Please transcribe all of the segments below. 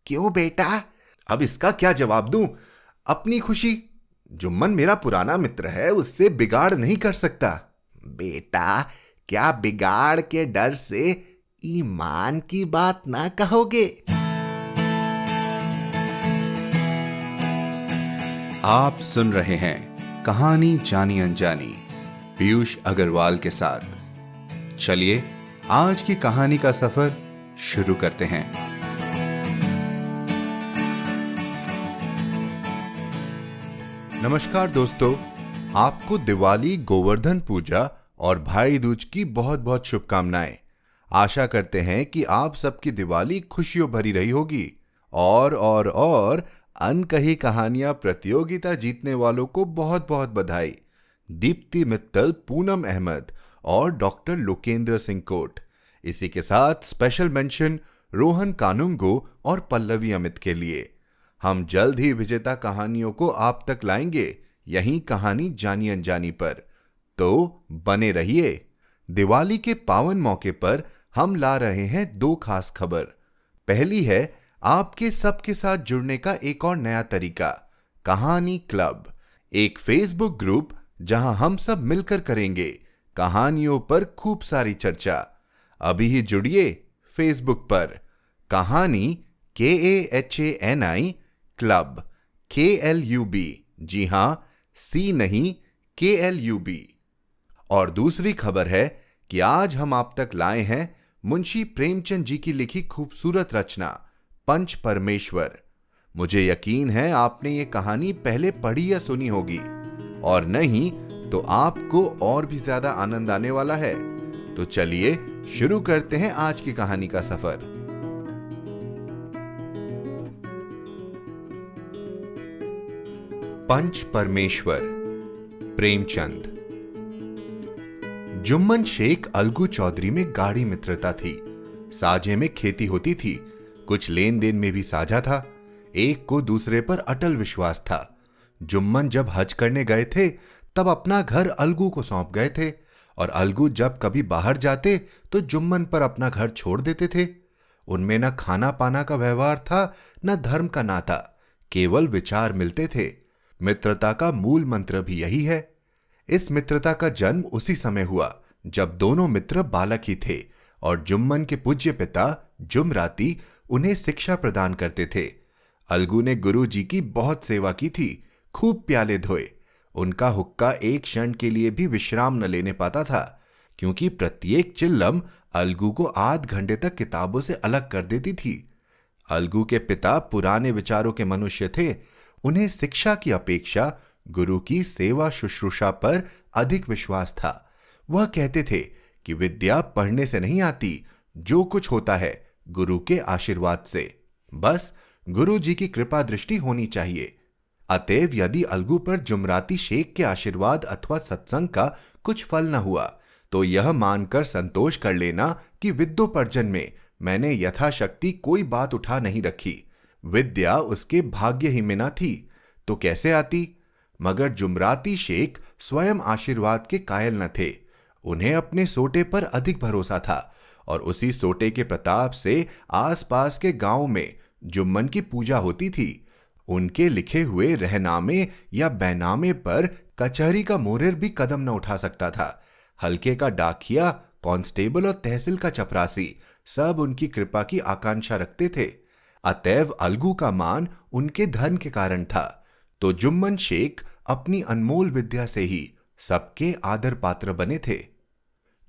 क्यों बेटा? अब इसका क्या जवाब दूं? अपनी खुशी। जुम्मन मेरा पुराना मित्र है, उससे बिगाड़ नहीं कर सकता। बेटा, क्या बिगाड़ के डर से ईमान की बात ना कहोगे? आप सुन रहे हैं कहानी जानी अनजानी पीयूष अग्रवाल के साथ। चलिए आज की कहानी का सफर शुरू करते हैं। नमस्कार दोस्तों, आपको दिवाली, गोवर्धन पूजा और भाई दूज की बहुत बहुत शुभकामनाएं। आशा करते हैं कि आप सबकी दिवाली खुशियों भरी रही होगी। और अनकही कहानियां प्रतियोगिता जीतने वालों को बहुत बहुत बधाई। दीप्ति मित्तल, पूनम अहमद और डॉक्टर लोकेंद्र सिंह कोट। इसी के साथ स्पेशल मेंशन रोहन कानुंगो और पल्लवी अमित के लिए। हम जल्द ही विजेता कहानियों को आप तक लाएंगे, यही कहानी जानी अनजानी पर। तो बने रहिए। दिवाली के पावन मौके पर हम ला रहे हैं दो खास खबर। पहली है आपके सबके साथ जुड़ने का एक और नया तरीका, कहानी क्लब, एक फेसबुक ग्रुप जहां हम सब मिलकर करेंगे कहानियों पर खूब सारी चर्चा। अभी ही जुड़िए फेसबुक पर कहानी KAHANI क्लब, KLUB। जी हां, C नहीं, KLUB। और दूसरी खबर है कि आज हम आप तक लाए हैं मुंशी प्रेमचंद जी की लिखी खूबसूरत रचना पंच परमेश्वर। मुझे यकीन है आपने ये कहानी पहले पढ़ी या सुनी होगी, और नहीं तो आपको और भी ज्यादा आनंद आने वाला है। तो चलिए शुरू करते हैं आज की कहानी का सफर। पंच परमेश्वर, प्रेमचंद। जुम्मन शेख अलगू चौधरी में गाढ़ी मित्रता थी। साझे में खेती होती थी, कुछ लेन देन में भी साझा था। एक को दूसरे पर अटल विश्वास था। जुम्मन जब हज करने गए थे तब अपना घर अलगू को सौंप गए थे, और अलगू जब कभी बाहर जाते तो जुम्मन पर अपना घर छोड़ देते थे। उनमें न खाना पाना का व्यवहार था, न धर्म का नाता, केवल विचार मिलते थे। मित्रता का मूल मंत्र भी यही है। इस मित्रता का जन्म उसी समय हुआ जब दोनों मित्र बालक ही थे और जुम्मन के पूज्य पिता जुमराती उन्हें शिक्षा प्रदान करते थे। अलगू ने गुरु जी की बहुत सेवा की थी, खूब प्याले धोए। उनका हुक्का एक क्षण के लिए भी विश्राम न लेने पाता था, क्योंकि प्रत्येक चिल्लम अलगू को आध घंटे तक किताबों से अलग कर देती थी। अलगू के पिता पुराने विचारों के मनुष्य थे। उन्हें शिक्षा की अपेक्षा गुरु की सेवा शुश्रूषा पर अधिक विश्वास था। वह कहते थे कि विद्या पढ़ने से नहीं आती, जो कुछ होता है गुरु के आशीर्वाद से। बस गुरु जी की कृपा दृष्टि होनी चाहिए। अतएव यदि अलगू पर जुमराती शेख के आशीर्वाद अथवा सत्संग का कुछ फल न हुआ तो यह मानकर संतोष कर लेना कि विद्योपर्जन में मैंने यथाशक्ति कोई बात उठा नहीं रखी। विद्या उसके भाग्य ही में न थी तो कैसे आती? मगर जुमराती शेख स्वयं आशीर्वाद के कायल न थे। उन्हें अपने सोटे पर अधिक भरोसा था, और उसी सोटे के प्रताप से आसपास के गांव में जुम्मन की पूजा होती थी। उनके लिखे हुए रहनामे या बैनामे पर कचहरी का मोहर भी कदम न उठा सकता था। हल्के का डाकिया, कांस्टेबल और तहसील का चपरासी सब उनकी कृपा की आकांक्षा रखते थे। अतएव अलगू का मान उनके धन के कारण था, तो जुम्मन शेख अपनी अनमोल विद्या से ही सबके आदर पात्र बने थे।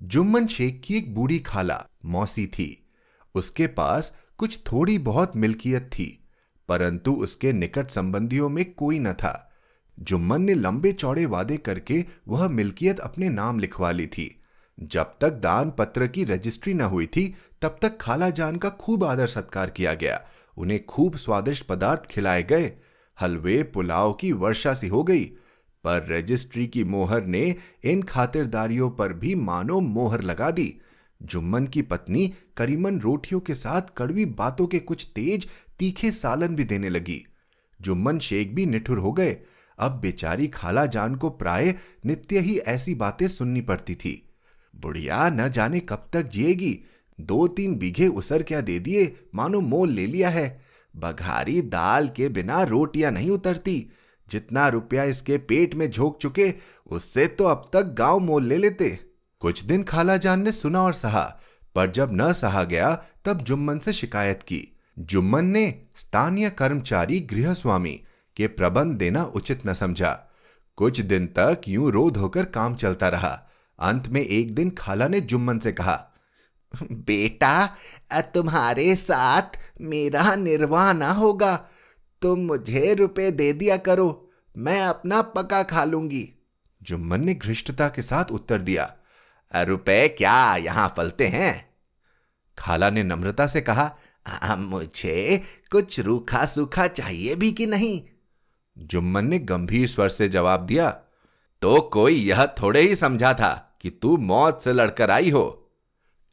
जुम्मन शेख की एक बूढ़ी खाला मौसी थी। उसके पास कुछ थोड़ी बहुत मिल्कियत थी, परंतु उसके निकट संबंधियों में कोई न था। जुम्मन ने लंबे चौड़े वादे करके वह मिल्कियत अपने नाम लिखवा ली थी। जब तक दान पत्र की रजिस्ट्री न हुई थी तब तक खाला जान का खूब आदर सत्कार किया गया। उन्हें खूब स्वादिष्ट पदार्थ खिलाए गए। हलवे पुलाव की वर्षा सी हो गई, पर रजिस्ट्री की मोहर ने इन खातिरदारियों पर भी मानो मोहर लगा दी। जुम्मन की पत्नी करीमन रोटियों के साथ कड़वी बातों के कुछ तेज तीखे सालन भी देने लगी। जुम्मन शेख भी निठुर हो गए। अब बेचारी खाला जान को प्राय नित्य ही ऐसी बातें सुननी पड़ती थी। बुढ़िया न जाने कब तक जिएगी, 2-3 बीघे उसर क्या दे दिए, मानो मोल ले लिया है। बघारी दाल के बिना रोटियां नहीं उतरती। जितना रुपया इसके पेट में झोंक चुके, उससे तो अब तक गांव मोल ले लेते। कुछ दिन खालाजान ने सुना और सहा, पर जब न सहा गया तब जुम्मन से शिकायत की। जुम्मन ने स्थानीय कर्मचारी गृहस्वामी के प्रबंध देना उचित न समझा। कुछ दिन तक यूं रो धोकर काम चलता रहा। अंत में एक दिन खाला ने जुम्मन से कहा, बेटा, तुम्हारे साथ मेरा निर्वाह ना होगा। तुम मुझे रुपए दे दिया करो, मैं अपना पका खा लूंगी। जुम्मन ने घृष्टता के साथ उत्तर दिया, रुपए क्या यहां फलते हैं? खाला ने नम्रता से कहा, मुझे कुछ रूखा सूखा चाहिए भी कि नहीं? जुम्मन ने गंभीर स्वर से जवाब दिया, तो कोई यह थोड़े ही समझा था कि तू मौत से लड़कर आई हो।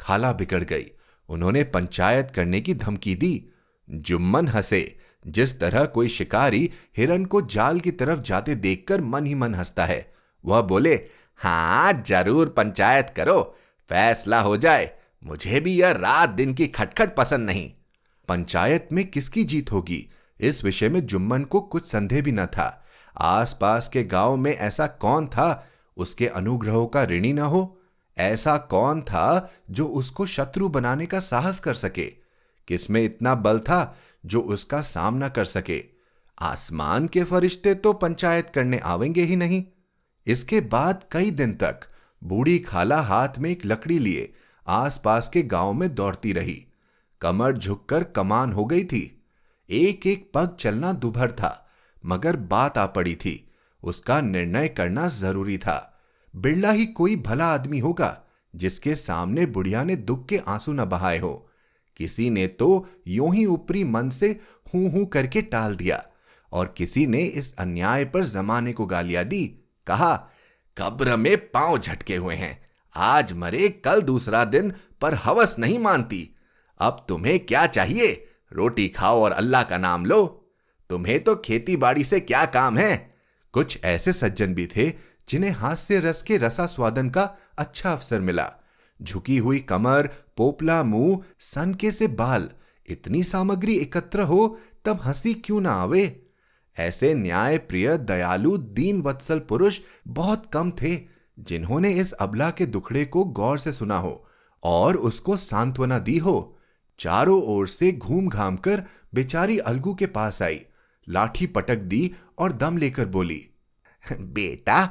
खाला बिगड़ गई। उन्होंने पंचायत करने की धमकी दी। जुम्मन हंसे, जिस तरह कोई शिकारी हिरन को जाल की तरफ जाते देखकर मन ही मन हंसता है। वह बोले, हां जरूर पंचायत करो, फैसला हो जाए। मुझे भी यह रात दिन की खटखट पसंद नहीं। पंचायत में किसकी जीत होगी, इस विषय में जुम्मन को कुछ संदेह भी न था। आसपास के गांव में ऐसा कौन था उसके अनुग्रहों का ऋणी न हो? ऐसा कौन था जो उसको शत्रु बनाने का साहस कर सके? किसमें इतना बल था जो उसका सामना कर सके? आसमान के फरिश्ते तो पंचायत करने आवेंगे ही नहीं। इसके बाद कई दिन तक बूढ़ी खाला हाथ में एक लकड़ी लिए आसपास के गांव में दौड़ती रही। कमर झुककर कमान हो गई थी। एक एक पग चलना दुभर था, मगर बात आ पड़ी थी। उसका निर्णय करना जरूरी था। बिरला ही कोई भला आदमी होगा जिसके सामने बुढ़िया ने दुख के आंसू न बहाए हो। किसी ने तो यूं ही ऊपरी मन से हूं हूं करके टाल दिया, और किसी ने इस अन्याय पर जमाने को गालियां दी। कहा, कब्र में पांव झटके हुए हैं, आज मरे कल दूसरा दिन, पर हवस नहीं मानती। अब तुम्हें क्या चाहिए? रोटी खाओ और अल्लाह का नाम लो। तुम्हें तो खेती बाड़ी से क्या काम है? कुछ ऐसे सज्जन भी थे जिन्हें हास्य रस के रसास्वादन का अच्छा अवसर मिला। झुकी हुई कमर, पोपला मुंह, सनके से बाल, इतनी सामग्री एकत्र हो तब हंसी क्यों ना आवे? ऐसे न्याय प्रिय, दयालु, दीन वत्सल पुरुष बहुत कम थे जिन्होंने इस अबला के दुखड़े को गौर से सुना हो और उसको सांत्वना दी हो। चारों ओर से घूम घाम कर बेचारी अलगू के पास आई, लाठी पटक दी और दम लेकर बोली, बेटा,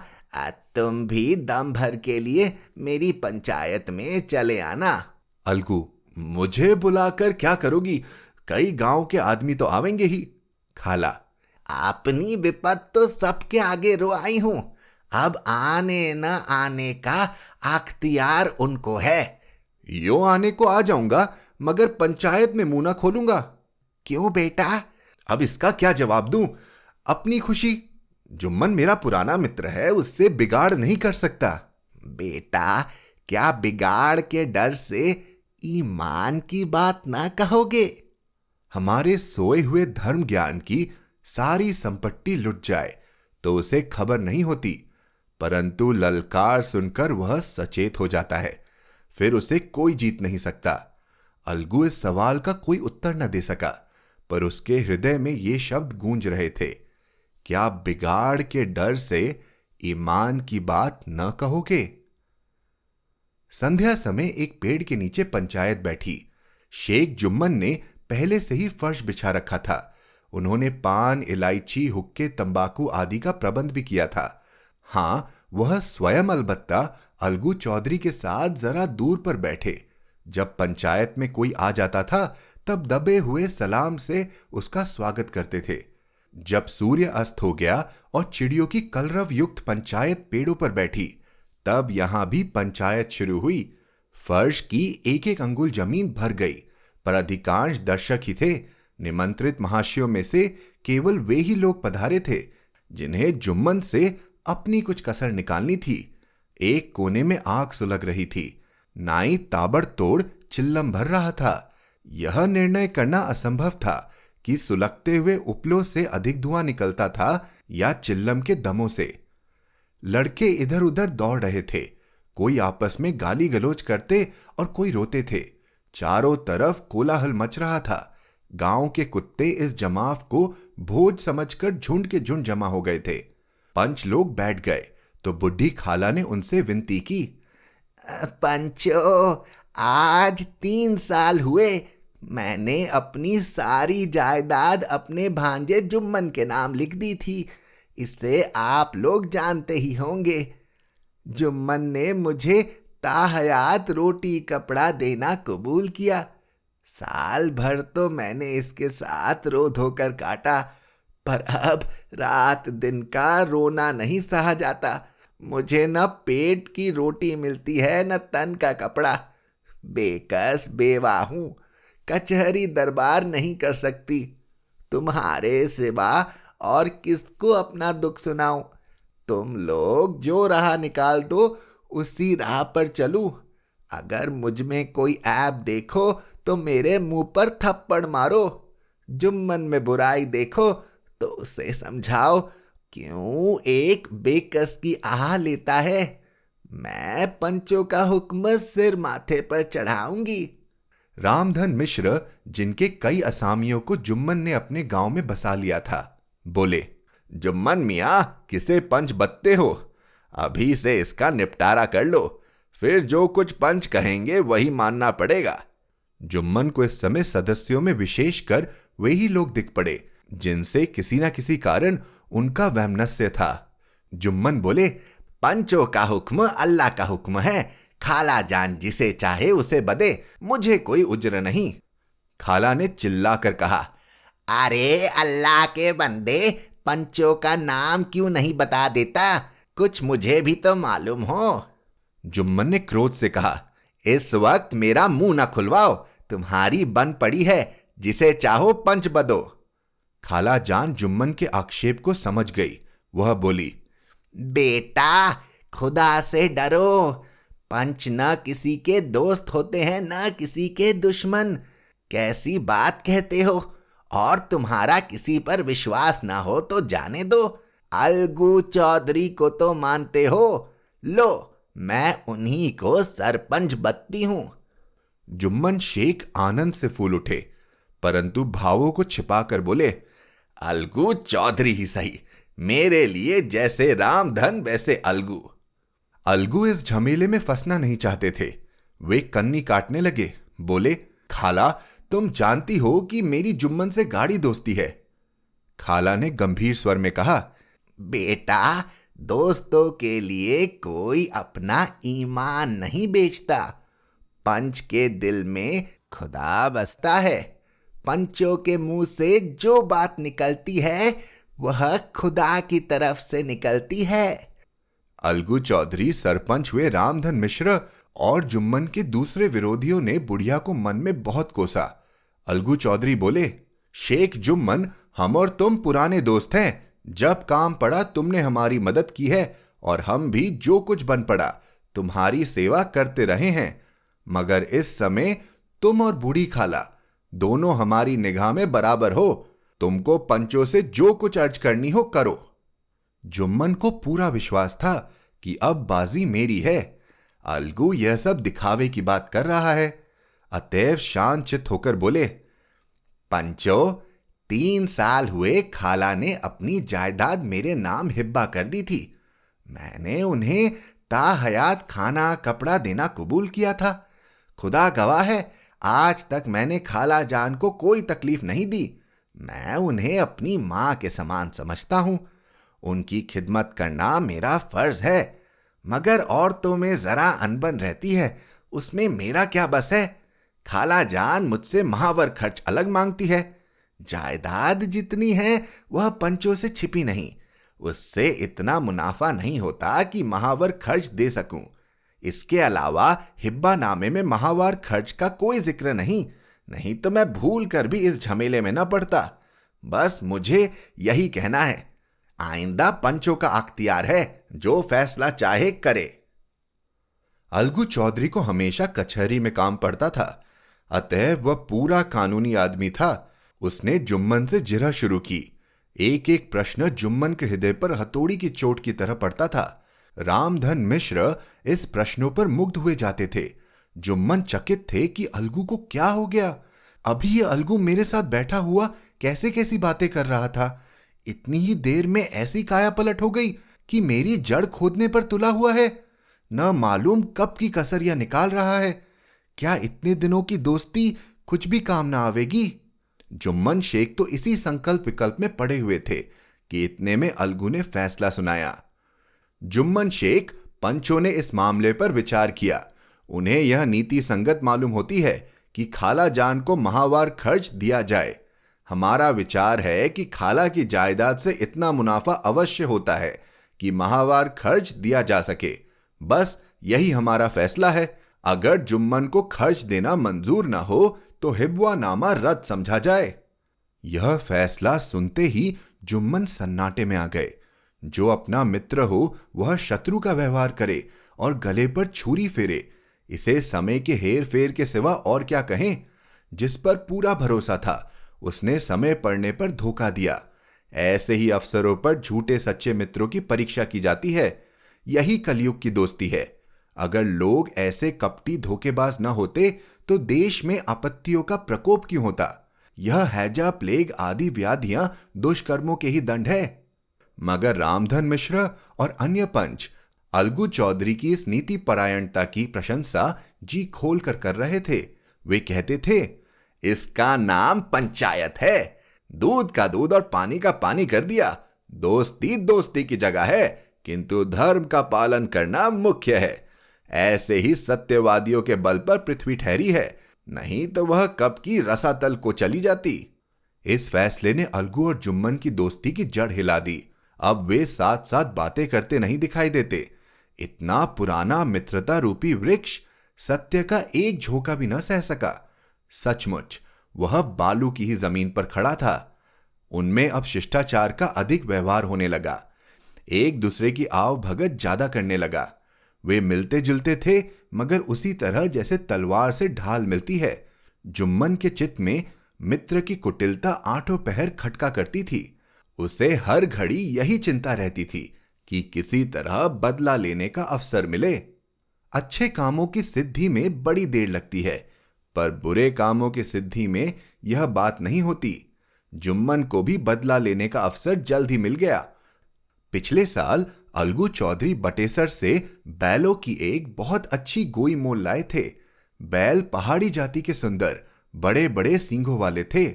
तुम भी दम भर के लिए मेरी पंचायत में चले आना। अलगू, मुझे बुलाकर क्या करोगी? कई गांव के आदमी तो आवेंगे ही। खाला, अपनी विपत तो सबके आगे रो आई हूं, अब आने न आने का अख्तियार उनको है। यो आने को आ जाऊंगा, मगर पंचायत में मुंह न खोलूंगा। क्यों बेटा? अब इसका क्या जवाब दूं? अपनी खुशी। जुम्मन मेरा पुराना मित्र है, उससे बिगाड़ नहीं कर सकता। बेटा, क्या बिगाड़ के डर से ईमान की ना कहोगे? हमारे सोए हुए धर्म ज्ञान की सारी संपत्ति लुट जाए तो उसे खबर नहीं होती, परंतु ललकार सुनकर वह सचेत हो जाता है। फिर उसे कोई जीत नहीं सकता। अलगू इस सवाल का कोई उत्तर न दे सका, पर उसके हृदय में ये शब्द गूंज रहे थे, क्या बिगाड़ के डर से ईमान की बात न कहोगे? संध्या समय एक पेड़ के नीचे पंचायत बैठी। शेख जुम्मन ने पहले से ही फर्श बिछा रखा था। उन्होंने पान, इलायची, हुक्के, तंबाकू आदि का प्रबंध भी किया था। हां, वह स्वयं अलबत्ता अलगू चौधरी के साथ जरा दूर पर बैठे। जब पंचायत में कोई आ जाता था तब दबे हुए सलाम से उसका स्वागत करते थे। जब सूर्य अस्त हो गया और चिड़ियों की कलरव युक्त पंचायत पेड़ों पर बैठी, तब यहां भी पंचायत शुरू हुई। फर्श की एक एक अंगुल जमीन भर गई, पर अधिकांश दर्शक ही थे। निमंत्रित महाशयों में से केवल वे ही लोग पधारे थे जिन्हें जुम्मन से अपनी कुछ कसर निकालनी थी। एक कोने में आग सुलग रही थी। नाई ताबड़तोड़ चिल्लम भर रहा था। यह निर्णय करना असंभव था कि सुलगते हुए उपलों से अधिक धुआं निकलता था या चिल्लम के दमों से। लड़के इधर उधर दौड़ रहे थे, कोई आपस में गाली गलौज करते और कोई रोते थे। चारों तरफ कोलाहल मच रहा था। गांव के कुत्ते इस जमाव को भोज समझकर झुंड के झुंड जमा हो गए थे। पंच लोग बैठ गए तो बुढ़ी खाला ने उनसे विनती की, पंचो, आज 3 साल हुए मैंने अपनी सारी जायदाद अपने भांजे जुम्मन के नाम लिख दी थी। इसे आप लोग जानते ही होंगे। जुम्मन ने मुझे ताहयात रोटी कपड़ा देना कबूल किया। साल भर तो मैंने इसके साथ रो धोकर काटा, पर अब रात दिन का रोना नहीं सहा जाता। मुझे न पेट की रोटी मिलती है न तन का कपड़ा। बेकस बेवा हूं, कचहरी दरबार नहीं कर सकती। तुम्हारे सिवा और किसको अपना दुख सुनाऊं? तुम लोग जो राह निकाल दो उसी राह पर चलूं। अगर मुझ में कोई ऐब देखो तो मेरे मुंह पर थप्पड़ मारो। जुम्मन में बुराई देखो तो उसे समझाओ क्यों एक बेकस की आह लेता है। मैं पंचों का हुक्म सिर माथे पर चढ़ाऊंगी। रामधन मिश्र, जिनके कई असामियों को जुम्मन ने अपने गांव में बसा लिया था, बोले, जुम्मन मियाँ, किसे पंच बत्ते हो? अभी से इसका निपटारा कर लो, फिर जो कुछ पंच कहेंगे वही मानना पड़ेगा। जुम्मन को इस समय सदस्यों में विशेषकर वे ही लोग दिख पड़े जिनसे किसी न किसी कारण उनका वैमनस्य था। जुम्मन बोले, पंचों का हुक्म अल्लाह का हुक्म है। खाला जान जिसे चाहे उसे बदे, मुझे कोई उज्र नहीं। खाला ने चिल्लाकर कहा, अरे अल्लाह के बंदे, पंचों का नाम क्यों नहीं बता देता? कुछ मुझे भी तो मालूम हो। जुम्मन ने क्रोध से कहा, इस वक्त मेरा मुंह न खुलवाओ। तुम्हारी बन पड़ी है, जिसे चाहो पंच बदो। खाला जान जुम्मन के आक्षेप को समझ गई। वह बोली, बेटा, खुदा से डरो। पंच न किसी के दोस्त होते हैं न किसी के दुश्मन। कैसी बात कहते हो? और तुम्हारा किसी पर विश्वास ना हो तो जाने दो। अलगू चौधरी को तो मानते हो। लो, मैं उन्हीं को सरपंच बत्ती हूं। जुम्मन शेख आनंद से फूल उठे, परंतु भावों को छिपाकर बोले, अलगू चौधरी ही सही, मेरे लिए जैसे रामधन वैसे अलगू। अलगू इस झमेले में फंसना नहीं चाहते थे। वे कन्नी काटने लगे। बोले, खाला, तुम जानती हो कि मेरी जुम्मन से गाढ़ी दोस्ती है। खाला ने गंभीर स्वर में कहा, बेटा, दोस्तों के लिए कोई अपना ईमान नहीं बेचता। पंच के दिल में खुदा बसता है। पंचों के मुंह से जो बात निकलती है वह खुदा की तरफ से निकलती है। अलगू चौधरी सरपंच हुए रामधन मिश्र और जुम्मन के दूसरे विरोधियों ने बुढ़िया को मन में बहुत कोसा। अलगू चौधरी बोले, शेख जुम्मन, हम और तुम पुराने दोस्त हैं। जब काम पड़ा तुमने हमारी मदद की है और हम भी जो कुछ बन पड़ा तुम्हारी सेवा करते रहे हैं। मगर इस समय तुम और बूढ़ी खाला दोनों हमारी निगाह में बराबर हो। तुमको पंचों से जो कुछ अर्ज करनी हो करो। जुम्मन को पूरा विश्वास था कि अब बाजी मेरी है। अलगू यह सब दिखावे की बात कर रहा है। अतएव शांत चित्त होकर बोले, पंचों, 3 साल हुए खाला ने अपनी जायदाद मेरे नाम हिब्बा कर दी थी। मैंने उन्हें ताहयात खाना कपड़ा देना कबूल किया था। खुदा गवाह है, आज तक मैंने खाला जान को कोई तकलीफ नहीं दी। मैं उन्हें अपनी मां के समान समझता हूं। उनकी खिदमत करना मेरा फर्ज है। मगर औरतों में जरा अनबन रहती है, उसमें मेरा क्या बस है। खाला जान मुझसे महावर खर्च अलग मांगती है। जायदाद जितनी है वह पंचों से छिपी नहीं। उससे इतना मुनाफा नहीं होता कि महावर खर्च दे सकूं। इसके अलावा हिब्बा नामे में महावार खर्च का कोई जिक्र नहीं तो मैं भूल कर भी इस झमेले में न पड़ता। बस मुझे यही कहना है। आइंदा पंचों का अख्तियार है, जो फैसला चाहे करे। अलगू चौधरी को हमेशा कचहरी में काम पड़ता था, अतः वह पूरा कानूनी आदमी था। उसने जुम्मन से जिरह शुरू की। एक एक प्रश्न जुम्मन के हृदय पर हथौड़ी की चोट की तरह पड़ता था। रामधन मिश्र इस प्रश्नों पर मुग्ध हुए जाते थे। जुम्मन चकित थे कि अलगू को क्या हो गया। अभी ये अलगू मेरे साथ बैठा हुआ कैसे कैसी बातें कर रहा था। इतनी ही देर में ऐसी काया पलट हो गई कि मेरी जड़ खोदने पर तुला हुआ है। न मालूम कब की कसर निकाल रहा है। क्या इतने दिनों की दोस्ती कुछ भी काम ना आवेगी। जुम्मन शेख तो इसी संकल्प विकल्प में पड़े हुए थे कि इतने में अलगू ने फैसला सुनाया। जुम्मन शेख पंचों ने इस मामले पर विचार किया। उन्हें यह नीति संगत मालूम होती है कि खाला जान को माहवार खर्च दिया जाए। हमारा विचार है कि खाला की जायदाद से इतना मुनाफा अवश्य होता है कि माहवार खर्च दिया जा सके। बस यही हमारा फैसला है। अगर जुम्मन को खर्च देना मंजूर ना हो तो हिब्वा नामा रद्द समझा जाए। यह फैसला सुनते ही जुम्मन सन्नाटे में आ गए। जो अपना मित्र हो वह शत्रु का व्यवहार करे और गले पर छुरी फेरे, इसे समय के हेर फेर के सिवा और क्या कहें। जिस पर पूरा भरोसा था उसने समय पड़ने पर धोखा दिया। ऐसे ही अफसरों पर झूठे सच्चे मित्रों की परीक्षा की जाती है। यही कलयुग की दोस्ती है। अगर लोग ऐसे कपटी धोखेबाज न होते तो देश में आपत्तियों का प्रकोप क्यों होता। यह हैजा, प्लेग आदि व्याधियां दुष्कर्मों के ही दंड है। मगर रामधन मिश्र और अन्य पंच अलगू चौधरी की इस नीति परायणता की प्रशंसा जी खोल कर रहे थे। वे कहते थे, इसका नाम पंचायत है। दूध का दूध और पानी का पानी कर दिया। दोस्ती दोस्ती की जगह है, किंतु धर्म का पालन करना मुख्य है। ऐसे ही सत्यवादियों के बल पर पृथ्वी ठहरी है, नहीं तो वह कब की रसातल को चली जाती। इस फैसले ने अलगू और जुम्मन की दोस्ती की जड़ हिला दी। अब वे साथ साथ बातें करते नहीं दिखाई देते। इतना पुराना मित्रता रूपी वृक्ष सत्य का एक झोंका भी न सह सका। सचमुच वह बालू की ही जमीन पर खड़ा था। उनमें अब शिष्टाचार का अधिक व्यवहार होने लगा। एक दूसरे की आव भगत ज्यादा करने लगा। वे मिलते जुलते थे, मगर उसी तरह जैसे तलवार से ढाल मिलती है। जुम्मन के चित्त में मित्र की कुटिलता आठों पहर खटका करती थी। उसे हर घड़ी यही चिंता रहती थी कि किसी तरह बदला लेने का अवसर मिले। अच्छे कामों की सिद्धि में बड़ी देर लगती है, पर बुरे कामों की सिद्धि में यह बात नहीं होती। जुम्मन को भी बदला लेने का अवसर जल्द ही मिल गया। पिछले साल अलगू चौधरी बटेसर से बैलों की एक बहुत अच्छी गोई मोल लाए थे। बैल पहाड़ी जाति के सुंदर, बड़े बड़े सींगों वाले थे।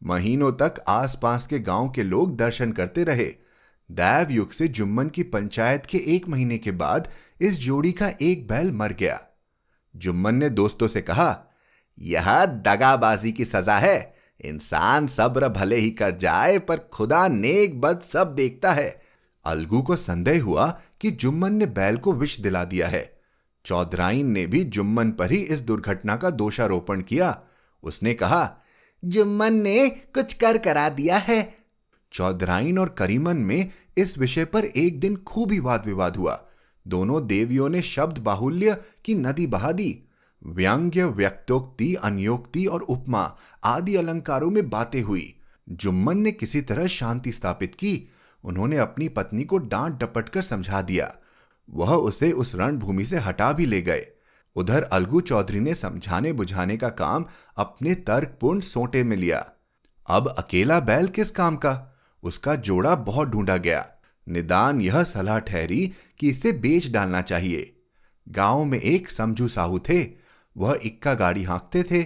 महीनों तक आसपास के गांव के लोग दर्शन करते रहे। दैव युग से जुम्मन की पंचायत के 1 महीने के बाद इस जोड़ी का एक बैल मर गया। जुम्मन ने दोस्तों से कहा, यह दगाबाजी की सजा है। इंसान सब्र भले ही कर जाए, पर खुदा नेक बद सब देखता है। अलगू को संदेह हुआ कि जुम्मन ने बैल को विष दिला दिया है। चौधराइन ने भी जुम्मन पर ही इस दुर्घटना का दोषारोपण किया। उसने कहा, जुम्मन ने कुछ कर करा दिया है। चौधराइन और करीमन में इस विषय पर एक दिन खूब ही वाद विवाद हुआ। दोनों देवियों ने शब्द बाहुल्य की नदी बहा दी। व्यंग्य, व्यक्तोक्ति, अन्योक्ति और उपमा आदि अलंकारों में बातें हुई। जुम्मन ने किसी तरह शांति स्थापित की। उन्होंने अपनी पत्नी को डांट डपट कर समझा दिया। वह उसे उस रणभूमि से हटा भी ले गए। उधर अलगू चौधरी ने समझाने बुझाने का काम अपने तर्कपूर्ण सोंटे में लिया। अब अकेला बैल किस काम का? उसका जोड़ा बहुत ढूंढा गया। निदान यह सलाह ठहरी कि इसे बेच डालना चाहिए। गांव में एक समझू साहू थे। वह इक्का गाड़ी हाँकते थे।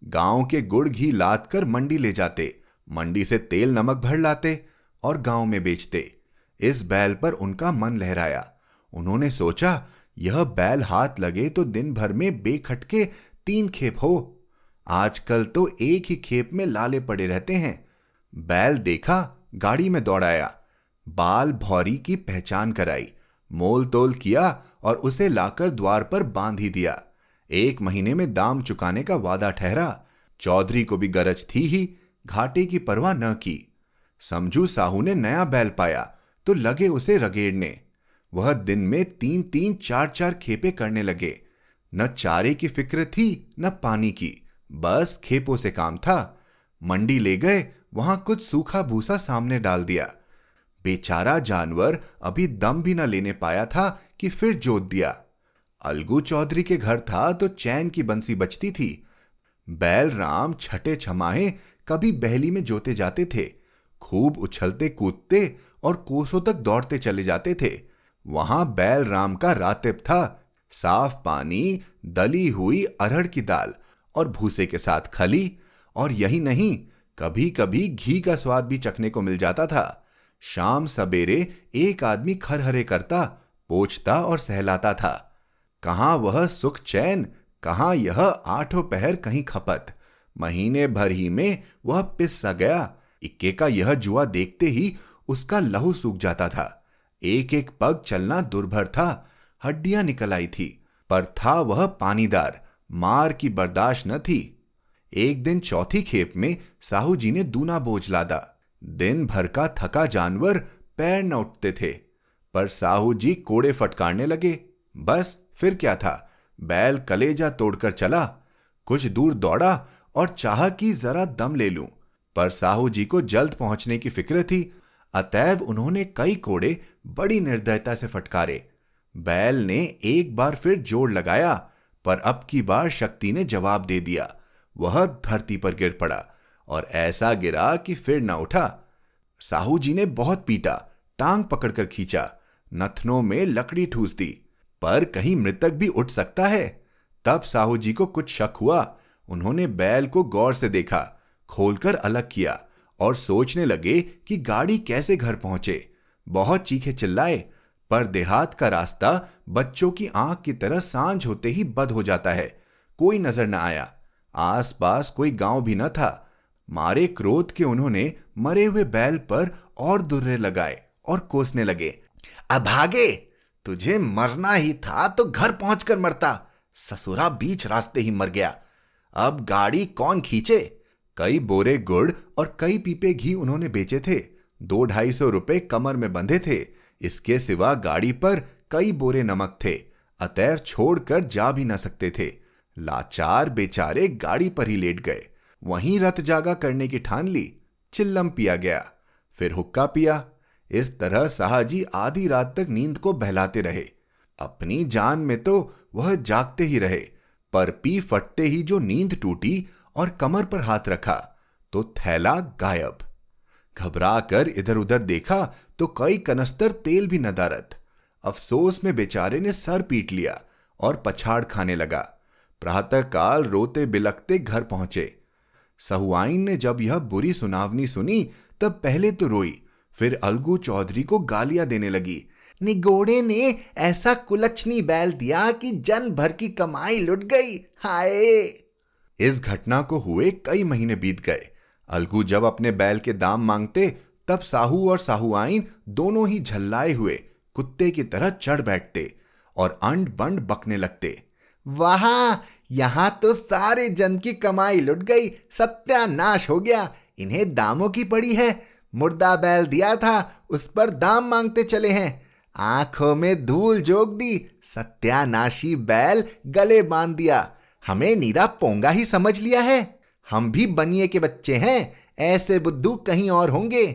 गांव के गुड़ घी लाद कर मंडी ले जाते, मंडी से तेल नमक भर लाते और गांव में बेचते। इस बैल पर उनका मन लहराया। उन्होंने सोचा, यह बैल हाथ लगे तो दिन भर में बेखटके 3 खेप हो। आजकल तो एक ही खेप में लाले पड़े रहते हैं। बैल देखा, गाड़ी में दौड़ाया, बाल भौरी की पहचान कराई, मोल तोल किया और उसे लाकर द्वार पर बांध ही दिया। 1 महीने में दाम चुकाने का वादा ठहरा। चौधरी को भी गरज थी ही, घाटे की परवाह न की। समझू साहू ने नया बैल पाया तो लगे उसे रगेड़ने। वह दिन में 3-3, 4-4 खेपे करने लगे। न चारे की फिक्र थी न पानी की, बस खेपों से काम था। मंडी ले गए, वहां कुछ सूखा भूसा सामने डाल दिया। बेचारा जानवर अभी दम भी न लेने पाया था कि फिर जोत दिया। अलगू चौधरी के घर था तो चैन की बंसी बजती थी। बैल राम छठे छमाहे कभी बहली में जोते जाते थे, खूब उछलते कूदते और कोसों तक दौड़ते चले जाते थे। वहां बैल राम का रातिब था, साफ पानी, दली हुई अरहर की दाल और भूसे के साथ खली, और यही नहीं, कभी कभी घी का स्वाद भी चखने को मिल जाता था। शाम सवेरे एक आदमी खरहरे करता, पोंछता और सहलाता था। कहां वह सुख चैन, कहां यह आठों पहर कहीं खपत। महीने भर ही में वह पिस सा गया। इक्के का यह जुआ देखते ही उसका लहू सूख जाता था। एक एक पग चलना दुर्भर था, हड्डियां निकल आई थी, पर था वह पानीदार, मार की बर्दाश्त न थी। एक दिन चौथी खेप में साहू जी ने दूना बोझ लादा। दिन भर का थका जानवर पैर न उठते थे, पर साहू जी कोड़े फटकारने लगे। बस फिर क्या था, बैल कलेजा तोड़कर चला। कुछ दूर दौड़ा और चाहा कि जरा दम ले लूं, पर साहू जी को जल्द पहुंचने की फिक्र थी, अतएव उन्होंने कई कोड़े बड़ी निर्दयता से फटकारे। बैल ने एक बार फिर जोर लगाया, पर अब की बार शक्ति ने जवाब दे दिया। वह धरती पर गिर पड़ा और ऐसा गिरा कि फिर न उठा। साहू जी ने बहुत पीटा, टांग पकड़कर खींचा, नथनों में लकड़ी ठूस दी, पर कहीं मृतक भी उठ सकता है। तब साहू जी को कुछ शक हुआ। उन्होंने बैल को गौर से देखा, खोलकर अलग किया और सोचने लगे कि गाड़ी कैसे घर पहुंचे। बहुत चीखे चिल्लाए, पर देहात का रास्ता बच्चों की आंख की तरह सांझ होते ही बंद हो जाता है। कोई नजर न आया, आसपास कोई गांव भी न था। मारे क्रोध के उन्होंने मरे हुए बैल पर और दुर्रे लगाए और कोसने लगे। अभागे, तुझे मरना ही था तो घर पहुंचकर मरता, ससुरा बीच रास्ते ही मर गया। अब गाड़ी कौन खींचे। कई बोरे गुड़ और कई पीपे घी उन्होंने बेचे थे। 200-250 रुपए कमर में बंधे थे। इसके सिवा गाड़ी पर कई बोरे नमक थे, अतएव छोड़कर जा भी न सकते थे। लाचार बेचारे गाड़ी पर ही लेट गए। वहीं रत जागा करने की ठान ली। चिल्लम पिया गया, फिर हुक्का पिया। इस तरह साहाजी आधी रात तक नींद को बहलाते रहे। अपनी जान में तो वह जागते ही रहे, पर पी फटते ही जो नींद टूटी और कमर पर हाथ रखा तो थैला गायब। घबरा कर इधर उधर देखा तो कई कनस्तर तेल भी नदारत। अफसोस में बेचारे ने सर पीट लिया और पछाड़ खाने लगा। प्रातःकाल रोते बिलखते घर पहुंचे। सहुआइन ने जब यह बुरी सुनावनी सुनी तब पहले तो रोई, फिर अलगू चौधरी को गालियां देने लगी। निगोड़े ने ऐसा कुलच्छनी बैल दिया कि जन भर की कमाई लुट गई, हाय। इस घटना को हुए कई महीने बीत गए। अलगू जब अपने बैल के दाम मांगते तब साहू और साहुआइन दोनों ही झल्लाए हुए कुत्ते की तरह चढ़ बैठते और अंड बंड बकने लगते। वाह, यहां तो सारे जन की कमाई लुट गई, सत्यानाश हो गया। इन्हें दामों की पड़ी है। मुर्दा बैल दिया था, उस पर दाम मांगते चले हैं। आंखों में धूल जोग दी, सत्यानाशी बैल गले बांध दिया। हमें नीरा पोंगा ही समझ लिया है। हम भी बनिए के बच्चे हैं, ऐसे बुद्धू कहीं और होंगे।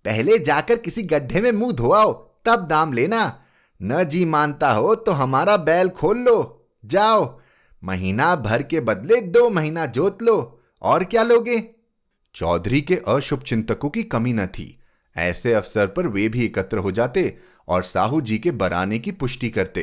पहले जाकर किसी गड्ढे में मुंह धोआओ, तब दाम लेना। न जी मानता हो तो हमारा बैल खोल लो। जाओ, महीना भर के बदले 2 महीना जोत लो, और क्या लोगे। चौधरी के अशुभ चिंतकों की कमी न थी। ऐसे अवसर पर वे भी एकत्र हो जाते और साहू जी के बराने की पुष्टि करते,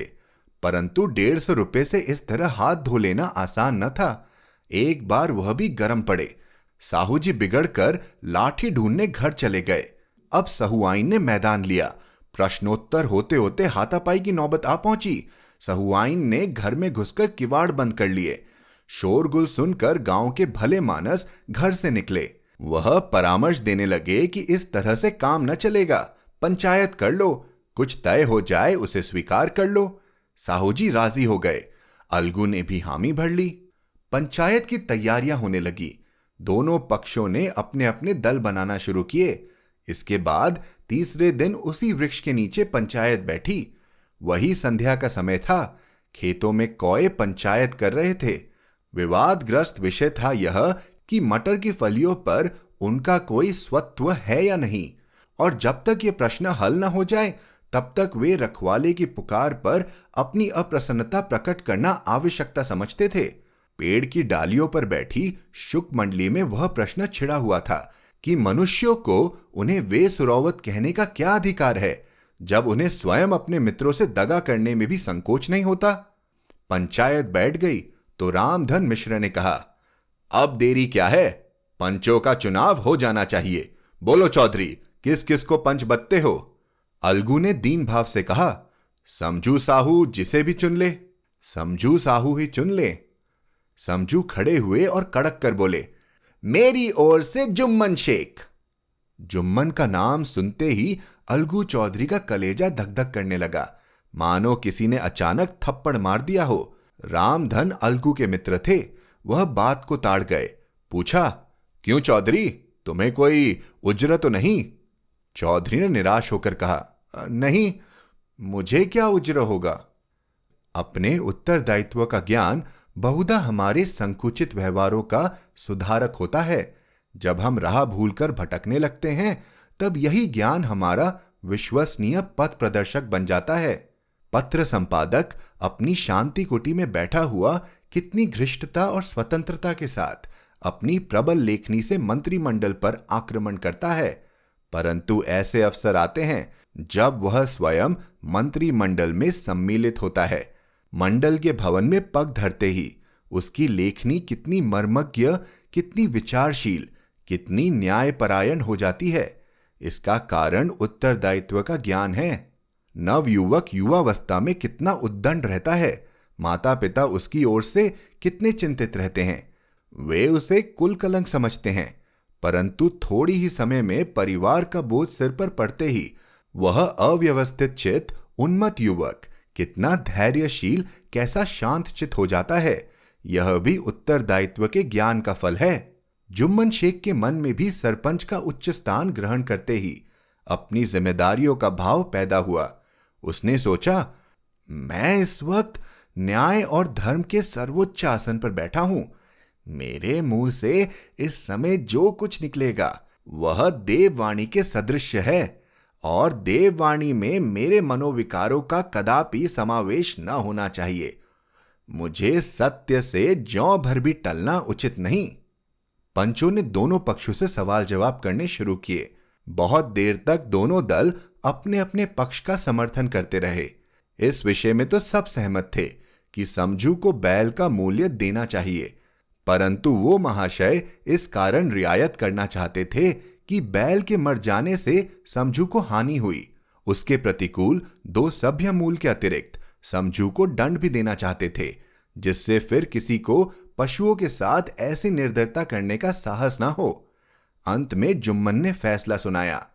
परंतु 150 रुपए से इस तरह हाथ धो लेना आसान न था। एक बार वह भी गर्म पड़े। साहू जी बिगड़कर लाठी ढूंढने घर चले गए। अब सहुआइन ने मैदान लिया। प्रश्नोत्तर होते होते हाथापाई की नौबत आ पहुंची। सहुआइन ने घर में घुसकर किवाड़ बंद कर लिए। शोरगुल सुनकर गांव के भले मानस घर से निकले। वह परामर्श देने लगे कि इस तरह से काम न चलेगा, पंचायत कर लो, कुछ तय हो जाए उसे स्वीकार कर लो। साहू जी राजी हो गए। अलगू ने भी हामी भर ली। पंचायत की तैयारियां होने लगी। दोनों पक्षों ने अपने अपने दल बनाना शुरू किए। इसके बाद तीसरे दिन उसी वृक्ष के नीचे पंचायत बैठी। वही संध्या का समय था। खेतों में कौए पंचायत कर रहे थे। विवादग्रस्त विषय था यह कि मटर की फलियों पर उनका कोई स्वत्व है या नहीं, और जब तक यह प्रश्न हल न हो जाए तब तक वे रखवाले की पुकार पर अपनी अप्रसन्नता प्रकट करना आवश्यकता समझते थे। पेड़ की डालियों पर बैठी शुक मंडली में वह प्रश्न छिड़ा हुआ था कि मनुष्यों को उन्हें वे सुरौवत कहने का क्या अधिकार है जब उन्हें स्वयं अपने मित्रों से दगा करने में भी संकोच नहीं होता। पंचायत बैठ गई तो रामधन मिश्र ने कहा, अब देरी क्या है, पंचों का चुनाव हो जाना चाहिए। बोलो चौधरी, किस किस को पंच बत्ते हो? अलगू ने दीन भाव से कहा, समझू साहू जिसे भी चुन ले। समझू साहू ही चुन ले। समझू खड़े हुए और कड़क कर बोले, मेरी ओर से जुम्मन शेख। जुम्मन का नाम सुनते ही अलगू चौधरी का कलेजा धक धक करने लगा, मानो किसी ने अचानक थप्पड़ मार दिया हो। रामधन अलगू के मित्र थे, वह बात को ताड़ गए। पूछा, क्यों चौधरी, तुम्हें कोई उज्र तो नहीं? चौधरी ने निराश होकर कहा, नहीं, मुझे क्या उज्र होगा। अपने उत्तरदायित्व का ज्ञान बहुधा हमारे संकुचित व्यवहारों का सुधारक होता है। जब हम राह भूलकर भटकने लगते हैं तब यही ज्ञान हमारा विश्वसनीय पथ प्रदर्शक बन जाता है। पत्र संपादक अपनी शांति कुटी में बैठा हुआ कितनी घृष्टता और स्वतंत्रता के साथ अपनी प्रबल लेखनी से मंत्रिमंडल पर आक्रमण करता है, परंतु ऐसे अवसर आते हैं जब वह स्वयं मंत्रिमंडल में सम्मिलित होता है। मंडल के भवन में पग धरते ही उसकी लेखनी कितनी मर्मज्ञ, कितनी विचारशील, कितनी न्यायपरायण हो जाती है। इसका कारण उत्तरदायित्व का ज्ञान है। नवयुवक युवावस्था में कितना उद्दंड रहता है, माता पिता उसकी ओर से कितने चिंतित रहते हैं। वे उसे कुल कलंक समझते हैं, परंतु थोड़ी ही समय में परिवार का बोझ सिर पर पड़ते ही वह अव्यवस्थित चित्त उन्मत्त युवक कितना धैर्यशील, कैसा शांत चित्त हो जाता है। यह भी उत्तरदायित्व के ज्ञान का फल है। जुम्मन शेख के मन में भी सरपंच का उच्च स्थान ग्रहण करते ही अपनी जिम्मेदारियों का भाव पैदा हुआ। उसने सोचा, मैं इस वक्त न्याय और धर्म के सर्वोच्च आसन पर बैठा हूं। मेरे मुंह से इस समय जो कुछ निकलेगा वह देववाणी के सदृश है, और देववाणी में मेरे मनोविकारों का कदापि समावेश न होना चाहिए। मुझे सत्य से ज्यों भर भी टलना उचित नहीं। पंचों ने दोनों पक्षों से सवाल जवाब करने शुरू किए। बहुत देर तक दोनों दल अपने अपने पक्ष का समर्थन करते रहे। इस विषय में तो सब सहमत थे कि समझू को बैल का मूल्य देना चाहिए, परंतु वो महाशय इस कारण रियायत करना चाहते थे कि बैल के मर जाने से समझू को हानि हुई। उसके प्रतिकूल 2 सभ्य मूल के अतिरिक्त समझू को दंड भी देना चाहते थे, जिससे फिर किसी को पशुओं के साथ ऐसी निर्दयता करने का साहस ना हो। अंत में जुम्मन ने फैसला सुनाया,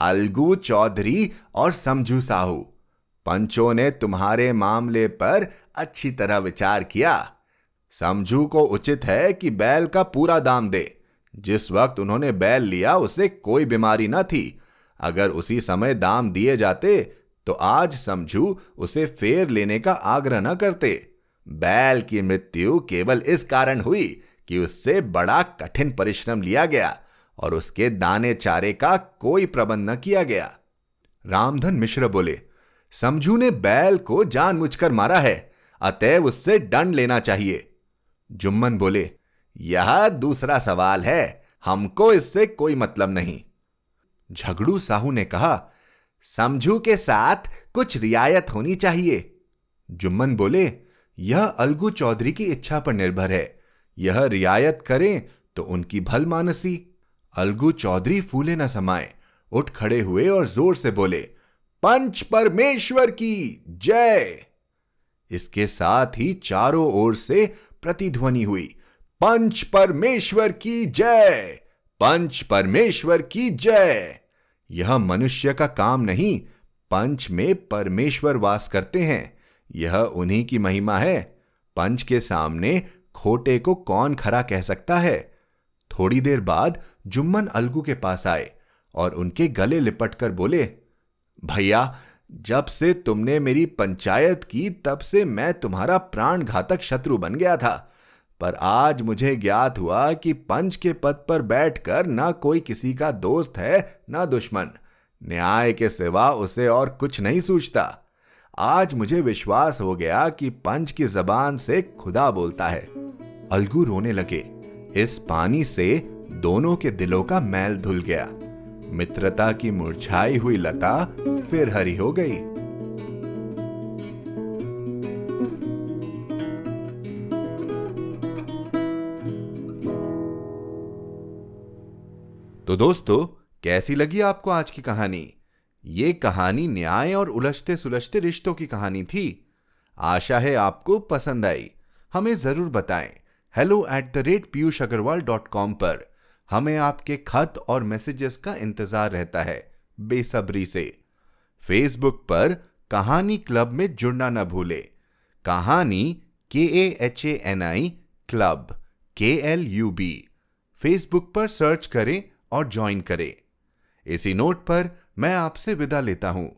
अलगू चौधरी और समझू साहू, पंचों ने तुम्हारे मामले पर अच्छी तरह विचार किया। समझू को उचित है कि बैल का पूरा दाम दे। जिस वक्त उन्होंने बैल लिया उसे कोई बीमारी न थी। अगर उसी समय दाम दिए जाते तो आज समझू उसे फेर लेने का आग्रह न करते। बैल की मृत्यु केवल इस कारण हुई कि उससे बड़ा कठिन परिश्रम लिया गया और उसके दाने चारे का कोई प्रबंध न किया गया। रामधन मिश्र बोले, समझू ने बैल को जानबूझकर मारा है, अतएव उससे दंड लेना चाहिए। जुम्मन बोले, यह दूसरा सवाल है, हमको इससे कोई मतलब नहीं। झगड़ू साहू ने कहा, समझू के साथ कुछ रियायत होनी चाहिए। जुम्मन बोले, यह अलगू चौधरी की इच्छा पर निर्भर है। यह रियायत करें तो उनकी भलमानसी। अलगू चौधरी फूले न समाये, उठ खड़े हुए और जोर से बोले, पंच परमेश्वर की जय। इसके साथ ही चारों ओर से प्रतिध्वनि हुई, पंच परमेश्वर की जय, पंच परमेश्वर की जय। यह मनुष्य का काम नहीं, पंच में परमेश्वर वास करते हैं। यह उन्हीं की महिमा है। पंच के सामने खोटे को कौन खरा कह सकता है। थोड़ी देर बाद जुम्मन अलगू के पास आए और उनके गले लिपटकर बोले, भैया, जब से तुमने मेरी पंचायत की तब से मैं तुम्हारा प्राण घातक शत्रु बन गया था, पर आज मुझे ज्ञात हुआ कि पंच के पद पर बैठकर न कोई किसी का दोस्त है न दुश्मन। न्याय के सिवा उसे और कुछ नहीं सूझता। आज मुझे विश्वास हो गया कि पंच की जबान से खुदा बोलता है। अलगू रोने लगे। इस पानी से दोनों के दिलों का मैल धुल गया। मित्रता की मुरझाई हुई लता फिर हरी हो गई। तो दोस्तों, कैसी लगी आपको आज की कहानी? ये कहानी न्याय और उलझते सुलझते रिश्तों की कहानी थी। आशा है आपको पसंद आई। हमें जरूर बताएं। hello@piyushagarwal.com पर हमें आपके खत और मैसेजेस का इंतजार रहता है बेसब्री से। फेसबुक पर कहानी क्लब में जुड़ना न भूले। कहानी KAHANI क्लब KLUB फेसबुक पर सर्च करें और ज्वाइन करें। इसी नोट पर मैं आपसे विदा लेता हूं।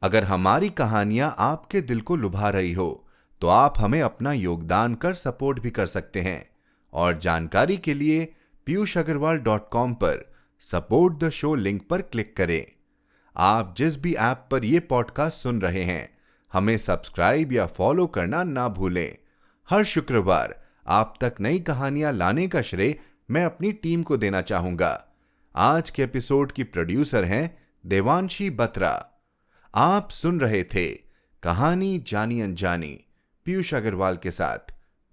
अगर हमारी कहानियां आपके दिल को लुभा रही हो तो आप हमें अपना योगदान कर सपोर्ट भी कर सकते हैं। और जानकारी के लिए piyushagarwal.com पर सपोर्ट द शो लिंक पर क्लिक करें। आप जिस भी ऐप पर यह पॉडकास्ट सुन रहे हैं, हमें सब्सक्राइब या फॉलो करना ना भूलें। हर शुक्रवार आप तक नई कहानियां लाने का श्रेय मैं अपनी टीम को देना चाहूंगा। आज के एपिसोड की प्रोड्यूसर हैं देवांशी बत्रा। आप सुन रहे थे कहानी जानी अनजानी पीयूष अग्रवाल के साथ,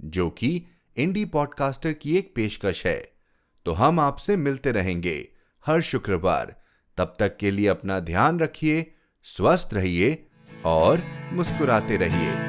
जो कि इंडी पॉडकास्टर की एक पेशकश है। तो हम आपसे मिलते रहेंगे हर शुक्रवार। तब तक के लिए अपना ध्यान रखिए, स्वस्थ रहिए और मुस्कुराते रहिए।